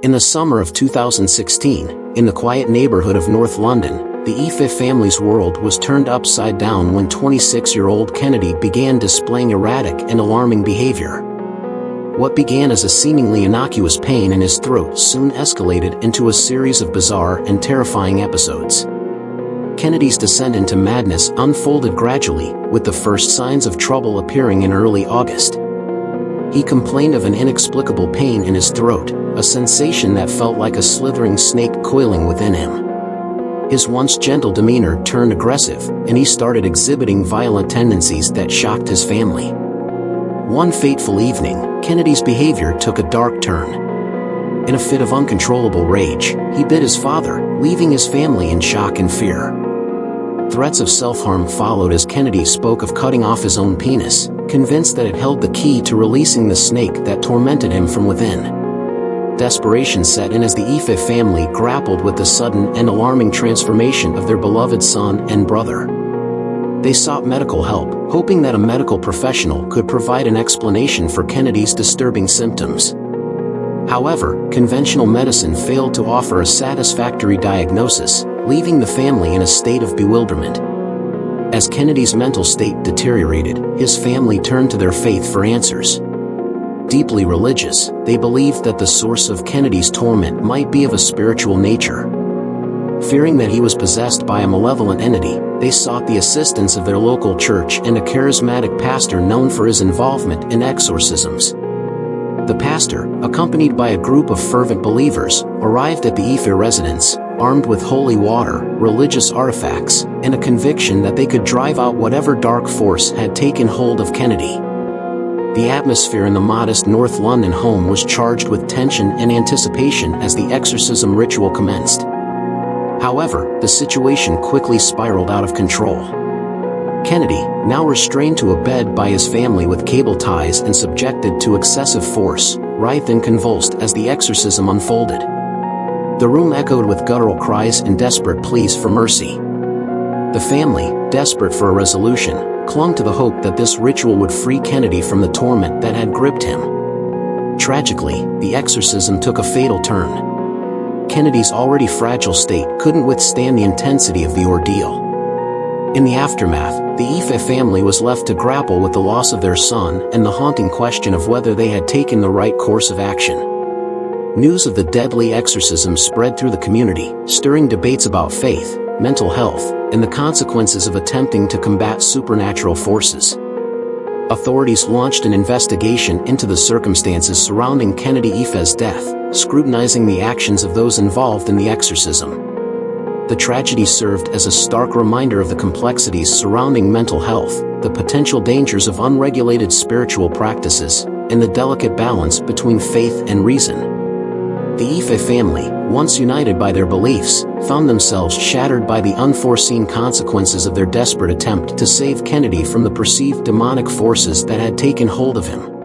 In the summer of 2016, in the quiet neighborhood of North London, the Ife family's world was turned upside down when 26-year-old Kennedy began displaying erratic and alarming behavior. What began as a seemingly innocuous pain in his throat soon escalated into a series of bizarre and terrifying episodes. Kennedy's descent into madness unfolded gradually, with the first signs of trouble appearing in early August. He complained of an inexplicable pain in his throat, a sensation that felt like a slithering snake coiling within him. His once gentle demeanor turned aggressive, and he started exhibiting violent tendencies that shocked his family. One fateful evening, Kennedy's behavior took a dark turn. In a fit of uncontrollable rage, he bit his father, leaving his family in shock and fear. Threats of self-harm followed as Kennedy spoke of cutting off his own penis, convinced that it held the key to releasing the snake that tormented him from within. Desperation set in as the Ife family grappled with the sudden and alarming transformation of their beloved son and brother. They sought medical help, hoping that a medical professional could provide an explanation for Kennedy's disturbing symptoms. However, conventional medicine failed to offer a satisfactory diagnosis, leaving the family in a state of bewilderment. As Kennedy's mental state deteriorated, his family turned to their faith for answers. Deeply religious, they believed that the source of Kennedy's torment might be of a spiritual nature. Fearing that he was possessed by a malevolent entity, they sought the assistance of their local church and a charismatic pastor known for his involvement in exorcisms. The pastor, accompanied by a group of fervent believers, arrived at the Ife residence, armed with holy water, religious artifacts, and a conviction that they could drive out whatever dark force had taken hold of Kennedy. The atmosphere in the modest North London home was charged with tension and anticipation as the exorcism ritual commenced. However, the situation quickly spiraled out of control. Kennedy, now restrained to a bed by his family with cable ties and subjected to excessive force, writhed and convulsed as the exorcism unfolded. The room echoed with guttural cries and desperate pleas for mercy. The family, desperate for a resolution, clung to the hope that this ritual would free Kennedy from the torment that had gripped him. Tragically, the exorcism took a fatal turn. Kennedy's already fragile state couldn't withstand the intensity of the ordeal. In the aftermath, the Ife family was left to grapple with the loss of their son and the haunting question of whether they had taken the right course of action. News of the deadly exorcism spread through the community, stirring debates about faith, mental health, and the consequences of attempting to combat supernatural forces. Authorities launched an investigation into the circumstances surrounding Kennedy Ife's death, scrutinizing the actions of those involved in the exorcism. The tragedy served as a stark reminder of the complexities surrounding mental health, the potential dangers of unregulated spiritual practices, and the delicate balance between faith and reason. The Ife family, once united by their beliefs, found themselves shattered by the unforeseen consequences of their desperate attempt to save Kennedy from the perceived demonic forces that had taken hold of him.